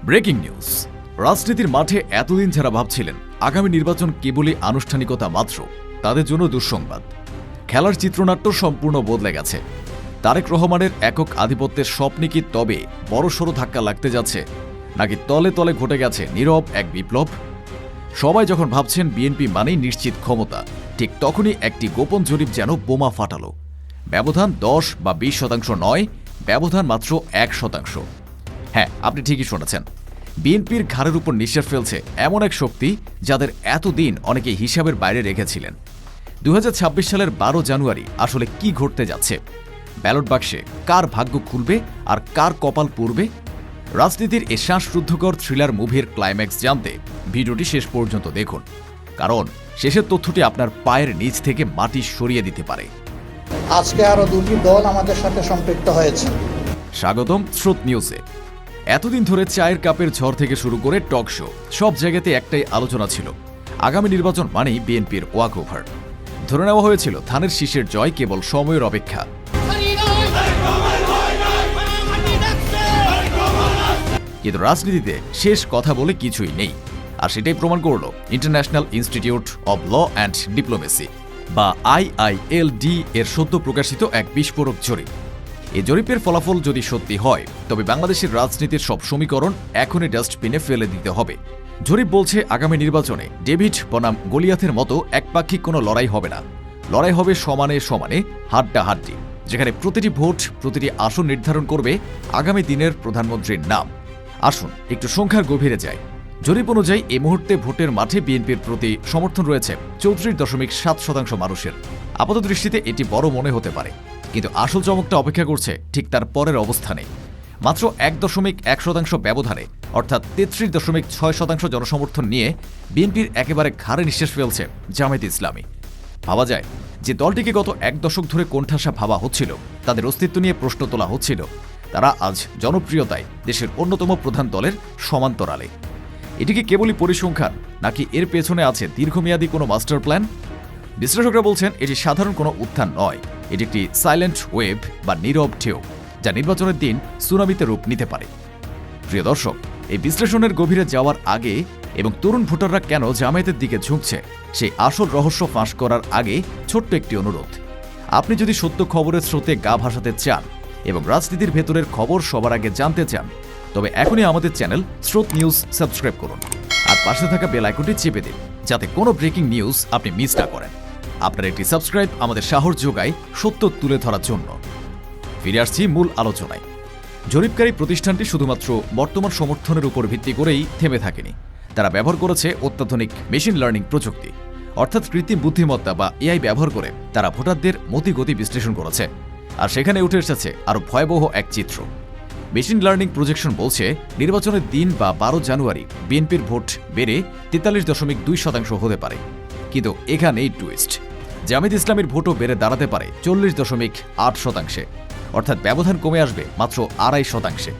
Breaking news. রাজনীতির মাঠে এতদিন যারা ভাবছিলেন আগামী নির্বাচন কেবলই আনুষ্ঠানিকতা মাত্র, তাদের জন্য দুঃসংবাদ। খেলার চিত্রনাট্য সম্পূর্ণ বদলে গেছে। তারেক রহমানের একক আধিপত্যের স্বপ্নে কি তবে বড়সড় ধাক্কা লাগতে যাচ্ছে, নাকি তলে তলে ঘটে গেছে নীরব এক বিপ্লব? সবাই যখন ভাবছেন বিএনপি মানেই নিশ্চিত ক্ষমতা, ঠিক তখনই একটি গোপন জরিপ যেন বোমা ফাটালো। ব্যবধান 10 বা 20% নয়, ব্যবধান মাত্র 1%। হ্যাঁ, আপনি ঠিকই শুনেছেন। বিএনপির ঘাড়ের উপর নিঃশ্বাস ফেলছে এমন এক শক্তি যাদের এতদিন অনেকে হিসাবের বাইরে রেখেছিলেন। 2026 সালের 12 জানুয়ারি আসলে কি ঘটতে যাচ্ছে? ব্যালট বাক্সে কার ভাগ্য খুলবে আর কার কপাল পুড়বে? রাজনীতির এ শ্বাসরুদ্ধকর থ্রিলার মুভির ক্লাইম্যাক্স জানতে ভিডিওটি শেষ পর্যন্ত দেখুন, কারণ শেষের তথ্যটি আপনার পায়ের নিচ থেকে মাটি সরিয়ে দিতে পারে। আজকে আরো দুটি দল আমাদের সাথে সম্পৃক্ত হয়েছে। স্বাগতম স্রোত নিউজে। এতদিন ধরে চায়ের কাপের ঝড় থেকে শুরু করে টক শো, সব জায়গাতে একটাই আলোচনা ছিল, আগামী নির্বাচন মানেই বিএনপির ওয়াক ওভার। ধরে নেওয়া হয়েছিল ধানের শীষের জয় কেবল সময়ের অপেক্ষা। কিন্তু রাজনীতিতে শেষ কথা বলে কিছুই নেই, আর সেটাই প্রমাণ করল International Institute of Law and Diplomacy বা IILD এর সদ্য প্রকাশিত এক বিস্ফোরক জরিপ। এই জরিপের ফলাফল যদি সত্যি হয়, তবে বাংলাদেশের রাজনীতির সব সমীকরণ এখনই ডাস্টবিনে ফেলে দিতে হবে। জরিপ বলছে আগামী নির্বাচনে ডেভিড বনাম গলিয়াথের মতো একপাক্ষিক কোনো লড়াই হবে না। লড়াই হবে সমানে সমানে, হাড্ডাহাড্ডি, যেখানে প্রতিটি ভোট প্রতিটি আসন নির্ধারণ করবে আগামী দিনের প্রধানমন্ত্রীর নাম। আসুন একটু সংখ্যার গভীরে যায়। জরিপ অনুযায়ী এই মুহূর্তে ভোটের মাঠে বিএনপির প্রতি সমর্থন রয়েছে 34.7% মানুষের। আপাত দৃষ্টিতে এটি বড় মনে হতে পারে, কিন্তু আসল চমকটা অপেক্ষা করছে ঠিক তার পরের অবস্থানে। মাত্র 1.1% ব্যবধানে, অর্থাৎ 33.6% জনসমর্থন নিয়ে বিএনপির একেবারে ঘাড়ে নিঃশ্বাস ফেলছে জামায়াতে ইসলামী। ভাবা যায় যে দলটিকে গত এক দশক ধরে কোণঠাসা ভাবা হচ্ছিল, তাদের অস্তিত্ব নিয়ে প্রশ্ন তোলা হচ্ছিল, তারা আজ জনপ্রিয়তায় দেশের অন্যতম প্রধান দলের সমান্তরালে। এটিকে কেবলই পরিসংখ্যান, নাকি এর পেছনে আছে দীর্ঘমেয়াদী কোনো মাস্টার প্ল্যান? বিশ্লেষকরা বলছেন এটি সাধারণ কোনো উত্থান নয়, এটি একটি সাইলেন্ট ওয়েভ বা নীরব ঢেউ, যা নির্বাচনের দিন সুনামিতে রূপ নিতে পারে। প্রিয় দর্শক, এই বিশ্লেষণের গভীরে যাওয়ার আগে এবং তরুণ ভোটাররা কেন জামায়াতের দিকে ঝুঁকছে সেই আসল রহস্য ফাঁস করার আগে ছোট্ট একটি অনুরোধ। আপনি যদি সত্য খবরের স্রোতে গা ভাসাতে চান এবং রাজনীতির ভেতরের খবর সবার আগে জানতে চান, তবে এখনই আমাদের চ্যানেল স্রোত নিউজ সাবস্ক্রাইব করুন আর পাশে থাকা বেল আইকনটি চেপে দিন, যাতে কোনো ব্রেকিং নিউজ আপনি মিস না করেন। আপনার একটি সাবস্ক্রাইব আমাদের সাহস যোগায় সত্য তুলে ধরার জন্য। ফিরে আসছি মূল আলোচনায়। জরিপকারী প্রতিষ্ঠানটি শুধুমাত্র বর্তমান সমর্থনের উপর ভিত্তি করেই থেমে থাকেনি। তারা ব্যবহার করেছে অত্যাধুনিক মেশিন লার্নিং প্রযুক্তি, অর্থাৎ কৃত্রিম বুদ্ধিমত্তা বা AI ব্যবহার করে তারা ভোটারদের মতিগতি বিশ্লেষণ করেছে। আর সেখানে উঠে এসেছে আরও ভয়াবহ এক চিত্র। মেশিন লার্নিং প্রজেকশন বলছে নির্বাচনের দিন বা 12 জানুয়ারি বিএনপির ভোট বেড়ে 43.2% হতে পারে। কিন্তু এখানেই টুইস্ট, জামায়াতে ইসলামীর ভোটও বেড়ে দাঁড়াতে পারে 40.8%, অর্থাৎ ব্যবধান কমে আসবে মাত্র 2.5%।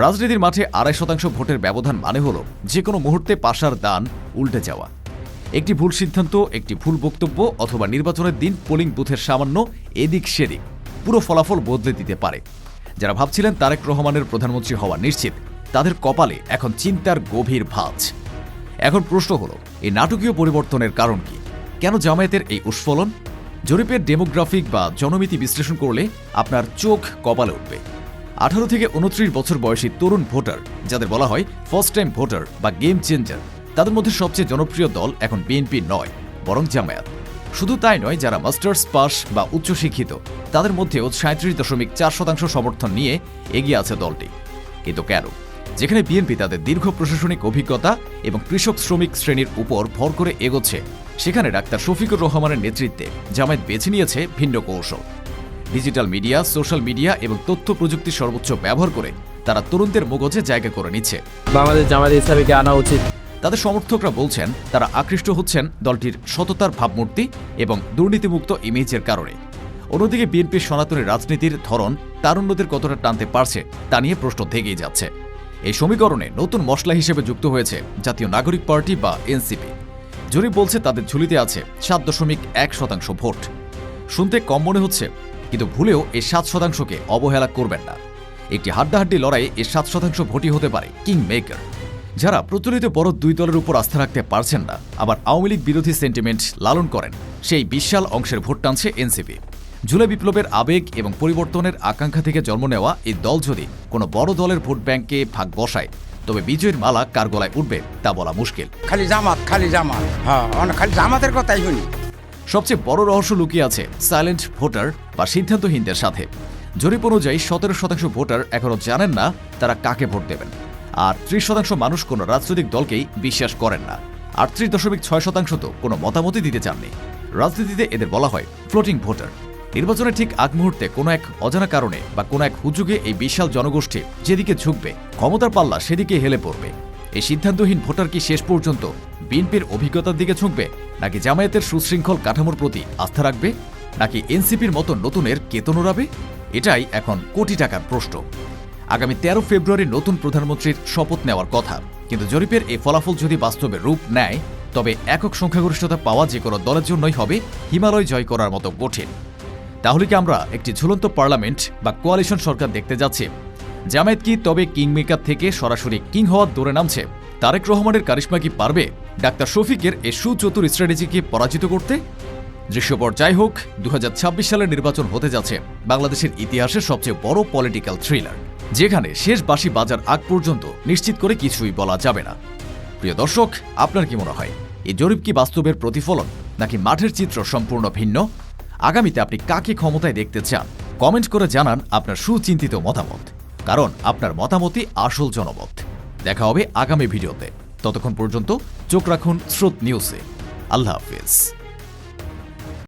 রাজনীতির মাঠে 2.5% ভোটের ব্যবধান মানে হল যে কোনো মুহূর্তে পাশার দান উল্টে যাওয়া। একটি ভুল সিদ্ধান্ত, একটি ভুল বক্তব্য অথবা নির্বাচনের দিন পোলিং বুথের সামান্য এদিক সেদিক পুরো ফলাফল বদলে দিতে পারে। যারা ভাবছিলেন তারেক রহমানের প্রধানমন্ত্রী হওয়া নিশ্চিত, তাদের কপালে এখন চিন্তার গভীর ভাঁজ। এখন প্রশ্ন হলো, এই নাটকীয় পরিবর্তনের কারণ কি? কেন জামায়াতের এই উস্ফলন? জরিপের ডেমোগ্রাফিক বা জনমিতি বিশ্লেষণ করলে আপনার চোখ কপালে উঠবে। 18 থেকে 29 বছর বয়সী তরুণ ভোটার, যাদের বলা হয় ফার্স্ট টাইম ভোটার বা গেম চেঞ্জার, তাদের মধ্যে সবচেয়ে জনপ্রিয় দল এখন বিএনপি নয়, বরং জামায়াত। শুধু তাই নয়, যারা মাস্টার্স পাস বা উচ্চশিক্ষিত, তাদের মধ্যেও 37.4% সমর্থন নিয়ে এগিয়ে আছে দলটি। কিন্তু কেন? যেখানে বিএনপি তাদের দীর্ঘ প্রশাসনিক অভিজ্ঞতা এবং কৃষক শ্রমিক শ্রেণীর উপর ভর করে এগোচ্ছে, সেখানে ডাক্তার শফিকুর রহমানের নেতৃত্বে জামায়াত বেছে নিয়েছে ভিন্ন কৌশল। ডিজিটাল মিডিয়া, সোশ্যাল মিডিয়া এবং তথ্য প্রযুক্তির সর্বোচ্চ ব্যবহার করে তারা তরুণদের মগজে জায়গা করে নিচ্ছে। বাংলাদেশ জামায়াতে ইসলামীকে আনা উচিত। তাদের সমর্থকরা বলছেন তারা আকৃষ্ট হচ্ছেন দলটির সততার ভাবমূর্তি এবং দুর্নীতিমুক্ত ইমেজের কারণে। অন্যদিকে বিএনপির সনাতনী রাজনীতির ধরন তারুণ্যদের কতটা টানতে পারছে তা নিয়ে প্রশ্ন থেকেই যাচ্ছে। এই সমীকরণে নতুন মশলা হিসেবে যুক্ত হয়েছে জাতীয় নাগরিক পার্টি বা এনসিপি। জরিপ বলছে তাদের ঝুলিতে আছে 7.1% ভোট। শুনতে কম মনে হচ্ছে, কিন্তু ভুলেও এই 7%কে অবহেলা করবেন না। একটি হাড্ডাহাড্ডি লড়াইয়ে এর 7% ভোটই হতে পারে কিং মেকার। যারা প্রচলিত বড় দুই দলের উপর আস্থা রাখতে পারছেন না, আবার আওয়ামী লীগ বিরোধী সেন্টিমেন্ট লালন করেন, সেই বিশাল অংশের ভোট টানছে এনসিপি। জুলাই বিপ্লবের আবেগ এবং পরিবর্তনের আকাঙ্ক্ষা থেকে জন্ম নেওয়া এই দল যদি কোনো বড় দলের ভোট ব্যাংকে ভাগ বসায়, তবে বিজয়ের মালা কার গলায় উঠবে তা বলা মুশকিল। খালি জামাত হ্যাঁ, খালি জামাতের কথাই শুনি। সবচেয়ে বড় রহস্য লুকিয়ে আছে সাইলেন্ট ভোটার বা সিদ্ধান্তহীনদের সাথে। জরিপ অনুযায়ী 17% ভোটার এখনও জানেন না তারা কাকে ভোট দেবেন, আর 30% মানুষ কোনো রাজনৈতিক দলকেই বিশ্বাস করেন না। 38.6% তো কোনো মতামতই দিতে চাননি। রাজনীতিতে এদের বলা হয় ফ্লোটিং ভোটার। নির্বাচনের ঠিক আগ মুহূর্তে কোনো এক অজানা কারণে বা কোনো এক হুজুগে এই বিশাল জনগোষ্ঠী যেদিকে ঝুঁকবে, ক্ষমতার পাল্লা সেদিকে হেলে পড়বে। এই সিদ্ধান্তহীন ভোটার কি শেষ পর্যন্ত বিএনপির অভিজ্ঞতার দিকে ঝুঁকবে, নাকি জামায়াতের সুশৃঙ্খল কাঠামোর প্রতি আস্থা রাখবে, নাকি এনসিপির মতো নতুনের কেতন ওড়াবে? এটাই এখন কোটি টাকার প্রশ্ন। আগামী 13 ফেব্রুয়ারি নতুন প্রধানমন্ত্রীর শপথ নেওয়ার কথা, কিন্তু জরিপের এই ফলাফল যদি বাস্তবে রূপ নেয়, তবে একক সংখ্যাগরিষ্ঠতা পাওয়া যে কোনো দলের জন্যই হবে হিমালয় জয় করার মতো কঠিন। তাহলে কি আমরা একটি ঝুলন্ত পার্লামেন্ট বা কোয়ালিশন সরকার দেখতে যাচ্ছি? জামায়াত কি তবে কিংমেকার থেকে সরাসরি কিং হওয়ার দৌড়ে নামছে? তারেক রহমানের কারিশমা কি পারবে ডাক্তার শফিকের এই সুচতুর স্ট্র্যাটেজিকে পরাজিত করতে? দৃশ্যপট যাই হোক, 2026 সালের নির্বাচন হতে যাচ্ছে বাংলাদেশের ইতিহাসের সবচেয়ে বড় পলিটিক্যাল থ্রিলার, যেখানে শেষ বাঁশি বাজার আগ পর্যন্ত নিশ্চিত করে কিছুই বলা যাবে না। প্রিয় দর্শক, আপনার কি মনে হয়, এই জরিপ কি বাস্তবের প্রতিফলন, নাকি মাঠের চিত্র সম্পূর্ণ ভিন্ন? আগামীতে আপনি কাকে ক্ষমতায় দেখতে চান? কমেন্ট করে জানান আপনার সুচিন্তিত মতামত, কারণ আপনার মতামতই আসল জনমত। দেখা হবে আগামী ভিডিওতে। ততক্ষণ পর্যন্ত চোখ রাখুন স্রোত নিউজে। আল্লাহ হাফেজ।